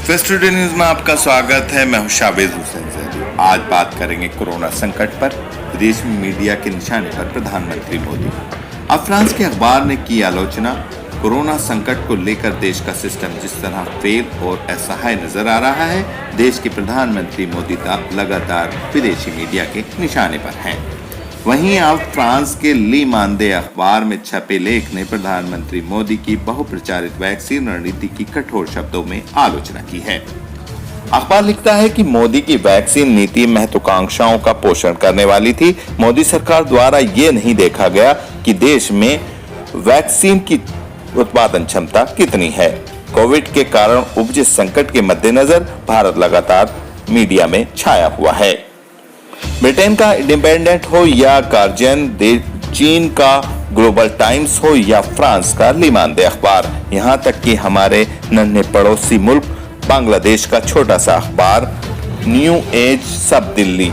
Fest today news में आपका स्वागत है। मैं हूं शाबेज हुसैन जहरी। आज बात करेंगे कोरोना संकट पर। विदेश में मीडिया के निशाने पर प्रधानमंत्री मोदी। अब फ्रांस के अखबार ने की आलोचना। कोरोना संकट को लेकर देश का सिस्टम जिस तरह फेल और असहाय नजर आ रहा है, देश के प्रधानमंत्री मोदी लगातार विदेशी मीडिया के निशाने पर हैं। वहीं अब फ्रांस के ली मानदे अखबार में छपे लेख ने प्रधानमंत्री मोदी की बहुप्रचारित वैक्सीन रणनीति की कठोर शब्दों में आलोचना की है। अखबार लिखता है कि मोदी की वैक्सीन नीति महत्वाकांक्षाओं का पोषण करने वाली थी। मोदी सरकार द्वारा ये नहीं देखा गया कि देश में वैक्सीन की उत्पादन क्षमता कितनी है। कोविड के कारण उपजे संकट के मद्देनजर भारत लगातार मीडिया में छाया हुआ है। ब्रिटेन का इंडिपेंडेंट हो या गार्जियन, चीन का ग्लोबल टाइम्स हो या फ्रांस का ली मानदे अखबार, यहाँ तक कि हमारे नन्हे पड़ोसी मुल्क बांग्लादेश का छोटा सा अखबार न्यू एज सब दिल्ली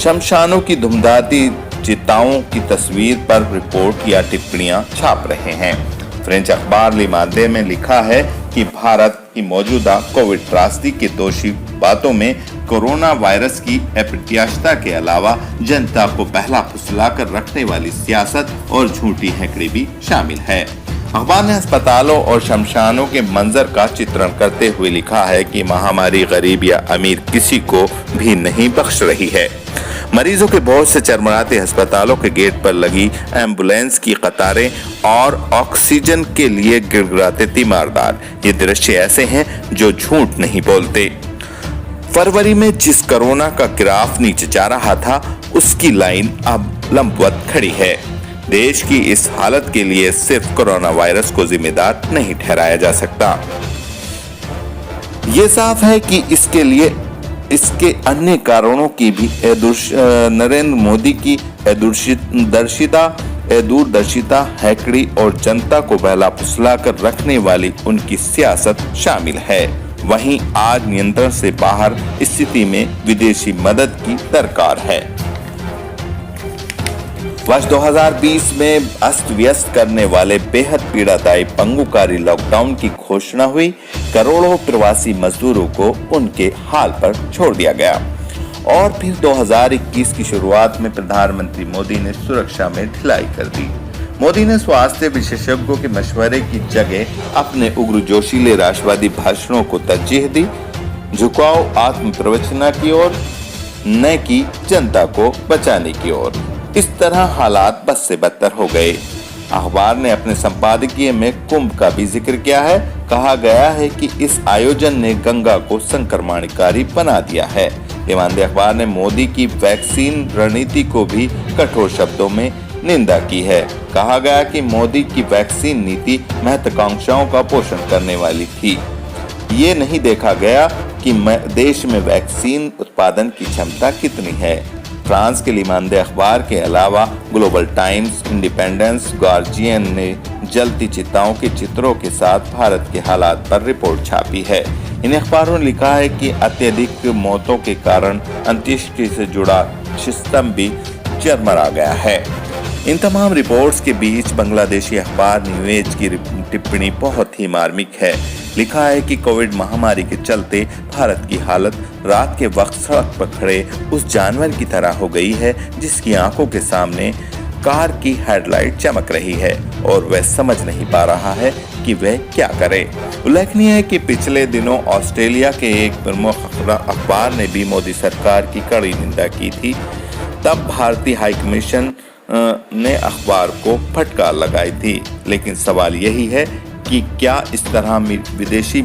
शमशानों की धुमधाती चिताओं की तस्वीर पर रिपोर्ट या टिप्पणियां छाप रहे हैं। फ्रेंच अखबार ली मानदे में लिखा है कि भारत की मौजूदा कोविड त्रासदी के दोषी बातों में कोरोना वायरस की अप्रत्याशितता के अलावा जनता को पहला फुसलाकर रखने वाली सियासत और झूठी हैकड़ी भी शामिल है। अखबार ने अस्पतालों और शमशानों के मंजर का चित्रण करते हुए लिखा है कि महामारी गरीब या अमीर किसी को भी नहीं बख्श रही है। मरीजों के बहुत से चरमराते अस्पतालों के गेट पर लगी एम्बुलेंस की कतारें और ऑक्सीजन के लिए गिड़गिड़ाते तीमारदार, ये दृश्य ऐसे हैं जो झूठ नहीं बोलते। फरवरी में जिस कोरोना का ग्राफ नीचे जा रहा था, उसकी लाइन अब लंबवत खड़ी है। देश की इस हालत के लिए सिर्फ कोरोना वायरस को जिम्मेदार नहीं ठहराया जा सकता। ये साफ है कि इसके अन्य कारणों की भी नरेंद्र मोदी की दूरदर्शिता, हैकड़ी और जनता को बहला फुसला कर रखने वाली उनकी सियासत शामिल है। वहीं आज नियंत्रण से बाहर स्थिति में विदेशी मदद की दरकार है। वर्ष 2020 में अस्त व्यस्त करने वाले बेहद पीड़ादायी पंगुकारी लॉकडाउन की घोषणा हुई। करोड़ों प्रवासी मजदूरों को उनके हाल पर छोड़ दिया गया और फिर 2021 की शुरुआत में प्रधानमंत्री मोदी ने सुरक्षा में ढिलाई कर दी। मोदी ने स्वास्थ्य विशेषज्ञों के मशवरे की जगह अपने उग्र जोशीले राष्ट्रवादी भाषणों को तरजीह दी। झुकाव आत्म प्रवचना की ओर, न कि जनता को बचाने की ओर। इस तरह हालात बद से बदतर हो गए। अखबार ने अपने संपादकीय में कुंभ का भी जिक्र किया है। कहा गया है कि इस आयोजन ने गंगा को संक्रमणकारी बना दिया है। ये मानदे अखबार ने मोदी की वैक्सीन रणनीति को भी कठोर शब्दों में निंदा की है। कहा गया कि मोदी की वैक्सीन नीति महत्वाकांक्षाओं का पोषण करने वाली थी। ये नहीं देखा गया कि देश में वैक्सीन उत्पादन की क्षमता कितनी है। फ्रांस के ली मानदे अखबार के अलावा ग्लोबल टाइम्स, इंडिपेंडेंस, गार्जियन ने जलती चिताओं के चित्रों के साथ भारत के हालात पर रिपोर्ट छापी है। इन अखबारों ने लिखा है कि अत्यधिक मौतों के कारण अंत्येष्टि से जुड़ा सिस्टम भी चरमरा गया है। इन तमाम रिपोर्ट्स के बीच बांग्लादेशी अखबार न्यू एज की टिप्पणी बहुत ही मार्मिक है। लिखा है कि कोविड महामारी के चलते भारत की हालत रात के वक्त सड़क पर खड़े उस जानवर की तरह हो गई है जिसकी आंखों के सामने कार की हेडलाइट चमक रही है और वह समझ नहीं पा रहा है कि वह क्या करे। उल्लेखनीय है कि पिछले दिनों ऑस्ट्रेलिया के एक प्रमुख अखबार ने भी मोदी सरकार की कड़ी निंदा की थी। तब भारतीय हाई कमीशन ने अखबार को फटकार लगाई थी। लेकिन सवाल यही है कि क्या इस तरह विदेशी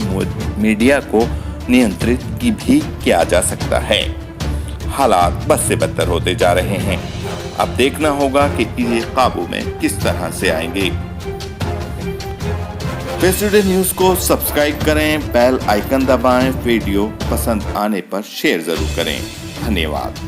मीडिया को नियंत्रित की भी किया जा सकता है। हालात बद से बदतर होते जा रहे हैं। अब देखना होगा कि ये काबू में किस तरह से आएंगे। फेस्ट टुडे न्यूज को सब्सक्राइब करें, बेल आइकन दबाएं, वीडियो पसंद आने पर शेयर जरूर करें। धन्यवाद।